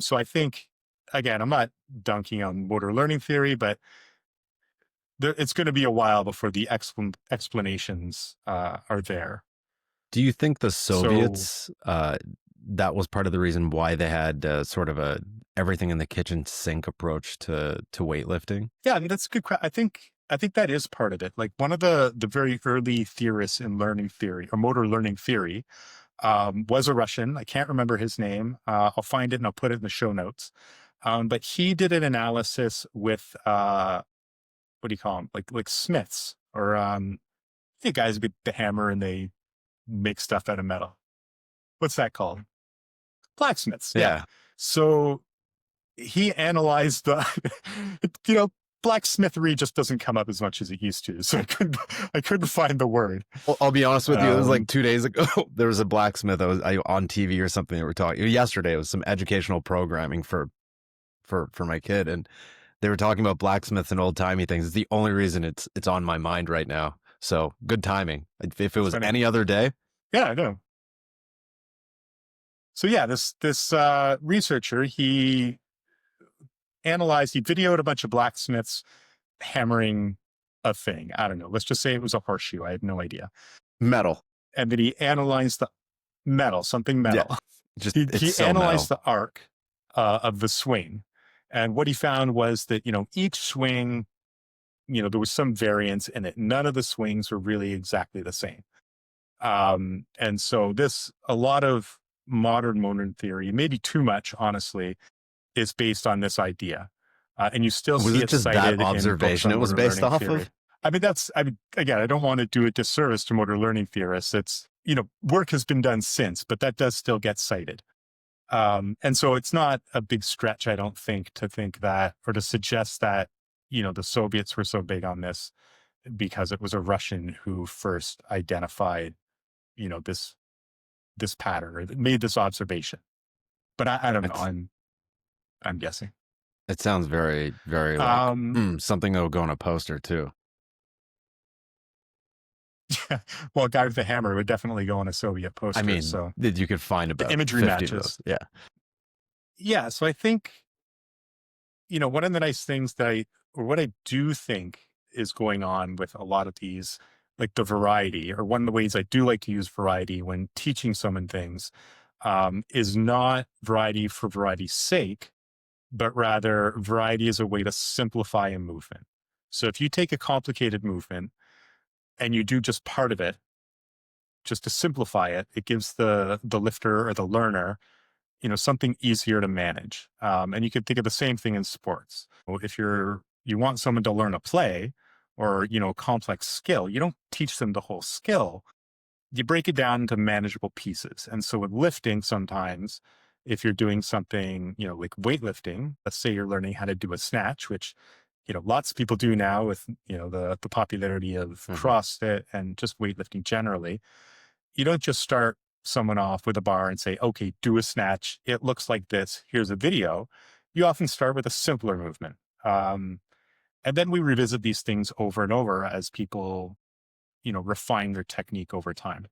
So I think, again, I'm not dunking on motor learning theory, but it's going to be a while before the explanations are there. Do you think the So Soviets, that was part of the reason why they had sort of a everything in the kitchen sink approach to weightlifting? yeah, I mean, that's a good. I think that is part of it. Like one of the very early theorists in learning theory or motor learning theory was a Russian. I can't remember his name. I'll find it and I'll put it in the show notes. But he did an analysis with what do you call them? Like smiths or the guys with the hammer and they make stuff out of metal. What's that called? Blacksmiths. Yeah. Yeah. So he analyzed the, you know, blacksmithery just doesn't come up as much as it used to. So I couldn't find the word. Well, I'll be honest with you. It was like Um, 2 days ago. There was a blacksmith. I on TV or something. That we're talking yesterday. It was some educational programming for my kid, and they were talking about blacksmiths and old timey things. It's the only reason it's on my mind right now. So good timing. If it it's was funny. any other day, Yeah, I know. So yeah, this researcher, he videoed a bunch of blacksmiths hammering a thing. I don't know. Let's just say it was a horseshoe. I have no idea. metal. And then he analyzed the metal, something Yeah, metal. just it's He so analyzed metal. the arc of the swing. And what he found was that, each swing, there was some variance in it. None of the swings were really exactly the same. And so a lot of modern theory, maybe too much, honestly, is based on this idea. And you still Was see it it just that cited in books observation on it was motor based learning off theory. of? Again, I don't want to do a disservice to motor learning theorists. It's, work has been done since, but that does still get cited. And so it's not a big stretch, I don't think, to think that or to suggest that, the Soviets were so big on this because it was a Russian who first identified, this pattern or made this observation. But I don't know. It's I'm guessing. it sounds very very like Um, something that would go on a poster too. well, a guy with a hammer would definitely go on a Soviet I poster. mean, So that you could find the about imagery 50 of matches. those. Yeah. Yeah. So I think, one of the nice things or what I do think is going on with a lot of these, like the variety, or one of the ways I do like to use variety when teaching someone things, is not variety for variety's sake, but rather variety is a way to simplify a movement. So if you take a complicated movement and you do just part of it, just to simplify it, it gives the lifter or the learner, something easier to manage. And you could think of the same thing in sports. If you want someone to learn a play or, a complex skill, you don't teach them the whole skill. You break it down into manageable pieces. And so with lifting, sometimes if you're doing something, like weightlifting, let's say you're learning how to do a snatch, which, lots of people do now with, the popularity of Hmm. CrossFit and just weightlifting generally. You don't just start someone off with a bar and say, okay, do a snatch. It looks like this. Here's a video. You often start with a simpler movement. And then we revisit these things over and over as people, refine their technique over time.